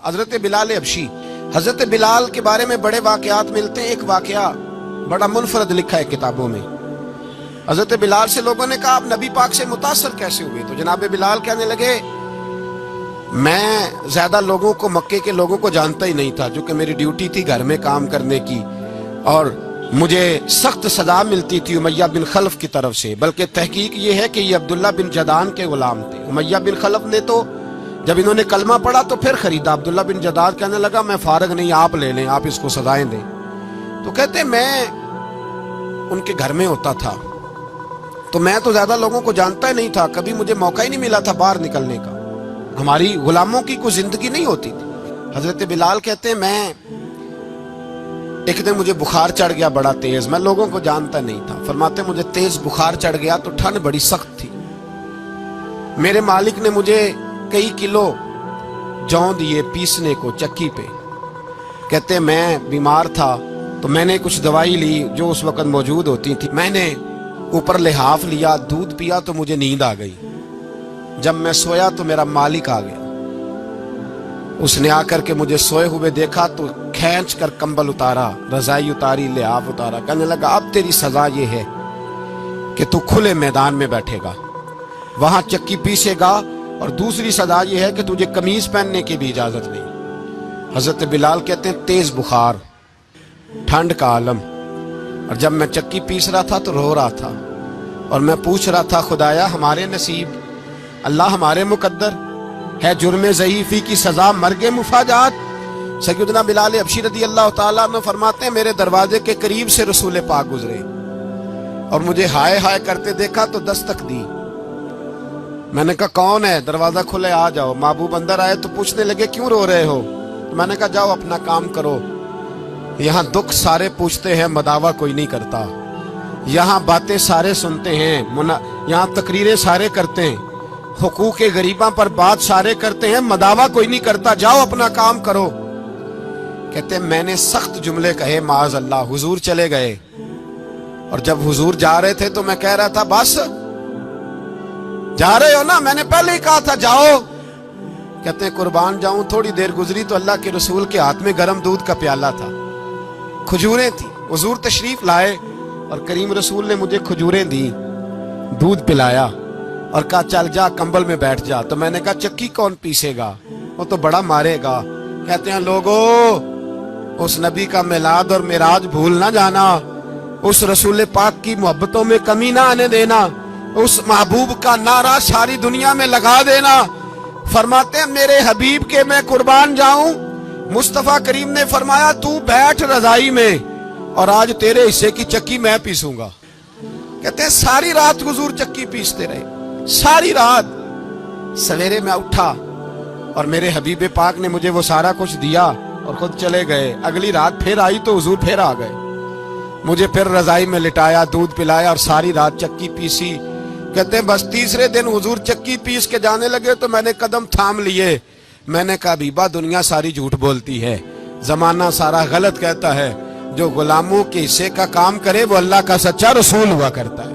حضرت بلال حبشی، حضرت بلال کے بارے میں بڑے واقعات ملتے ہیں۔ ایک واقعہ بڑا منفرد لکھا ہے کتابوں میں۔ حضرت بلال سے لوگوں نے کہا آپ نبی پاک سے متاثر کیسے ہوئے؟ تو جناب بلال کہنے لگے میں زیادہ لوگوں کو، مکے کے لوگوں کو جانتا ہی نہیں تھا، جو کہ میری ڈیوٹی تھی گھر میں کام کرنے کی، اور مجھے سخت سزا ملتی تھی امیہ بن خلف کی طرف سے۔ بلکہ تحقیق یہ ہے کہ یہ عبداللہ بن جدعان کے غلام تھے۔ امیہ بن خلف نے تو جب انہوں نے کلمہ پڑھا تو پھر خریدا۔ عبداللہ بن جدعان کہنے لگا میں فارغ نہیں، آپ لے لیں، آپ اس کو سزائیں دیں۔ تو کہتے میں ان کے گھر میں ہوتا تھا، تو میں تو زیادہ لوگوں کو جانتا ہی نہیں تھا، کبھی مجھے موقع ہی نہیں ملا تھا باہر نکلنے کا، ہماری غلاموں کی کوئی زندگی نہیں ہوتی تھی۔ حضرت بلال کہتے ہیں میں ایک دن مجھے بخار چڑھ گیا بڑا تیز، میں لوگوں کو جانتا نہیں تھا۔ فرماتے مجھے تیز بخار چڑھ گیا تو ٹھنڈ بڑی سخت تھی، میرے مالک نے مجھے کئی کلو جوں دیے پیسنے کو چکی پہ۔ کہتے میں بیمار تھا تو میں نے کچھ دوائی لی جو اس وقت موجود ہوتی تھی، میں نے اوپر لحاف لیا، دودھ پیا تو مجھے نیند آ گئی۔ جب میں سویا تو میرا مالک آ گیا، اس نے آ کر کے مجھے سوئے ہوئے دیکھا تو کھینچ کر کمبل اتارا، رضائی اتاری، لحاف اتارا، کہنے لگا اب تیری سزا یہ ہے کہ تو کھلے میدان میں بیٹھے گا، وہاں چکی پیسے گا، اور دوسری سزا یہ ہے کہ تجھے قمیض پہننے کی بھی اجازت نہیں۔ حضرت بلال کہتے ہیں تیز بخار، ٹھنڈ کا عالم، اور جب میں چکی پیس رہا تھا تو رو رہا تھا، اور میں پوچھ رہا تھا خدایا ہمارے نصیب، اللہ ہمارے مقدر ہے جرم ضعیفی کی سزا مرگ مفاجات۔ سیدنا بلال حبشی رضی اللہ تعالیٰ عنہ فرماتے ہیں میرے دروازے کے قریب سے رسول پاک گزرے اور مجھے ہائے ہائے کرتے دیکھا تو دستک دی۔ میں نے کہا کون ہے؟ دروازہ کھلے آ جاؤ۔ محبوب اندر آئے تو پوچھنے لگے کیوں رو رہے ہو؟ تو میں نے کہا جاؤ اپنا کام کرو، یہاں دکھ سارے پوچھتے ہیں مداوا کوئی نہیں کرتا، یہاں باتیں سارے سنتے ہیں، یہاں تقریریں سارے کرتے ہیں، حقوق غریباں پر بات سارے کرتے ہیں، مداوا کوئی نہیں کرتا، جاؤ اپنا کام کرو۔ کہتے ہیں میں نے سخت جملے کہے معاذ اللہ، حضور چلے گئے، اور جب حضور جا رہے تھے تو میں کہہ رہا تھا بس جا رہے ہو نا، میں نے پہلے ہی کہا تھا جاؤ۔ کہتے ہیں قربان جاؤں، تھوڑی دیر گزری تو اللہ کے رسول کے ہاتھ میں گرم دودھ کا پیالہ تھا، کھجوریں تھی، حضور تشریف لائے اور کریم رسول نے مجھے کھجوریں دی، دودھ پلایا اور کہا چل جا کمبل میں بیٹھ جا۔ تو میں نے کہا چکی کون پیسے گا، وہ تو بڑا مارے گا۔ کہتے ہیں لوگو اس نبی کا میلاد اور معراج بھول نہ جانا، اس رسول پاک کی محبتوں میں کمی نہ آنے دینا، اس محبوب کا نعرہ ساری دنیا میں لگا دینا۔ فرماتے ہیں میرے حبیب کے میں قربان جاؤں، مصطفیٰ کریم نے فرمایا تو بیٹھ رضائی میں اور آج تیرے حصے کی چکی میں پیسوں گا۔ کہتے ہیں ساری رات حضور چکی پیستے رہے، ساری رات۔ سویرے میں اٹھا اور میرے حبیب پاک نے مجھے وہ سارا کچھ دیا اور خود چلے گئے۔ اگلی رات پھر آئی تو حضور پھر آ گئے، مجھے پھر رضائی میں لٹایا، دودھ پلایا اور ساری رات چکی پیسی۔ کہتے ہیں بس تیسرے دن حضور چکی پیس کے جانے لگے تو میں نے قدم تھام لیے، میں نے کہا بیبا دنیا ساری جھوٹ بولتی ہے، زمانہ سارا غلط کہتا ہے، جو غلاموں کے حصے کا کام کرے وہ اللہ کا سچا رسول ہوا کرتا ہے۔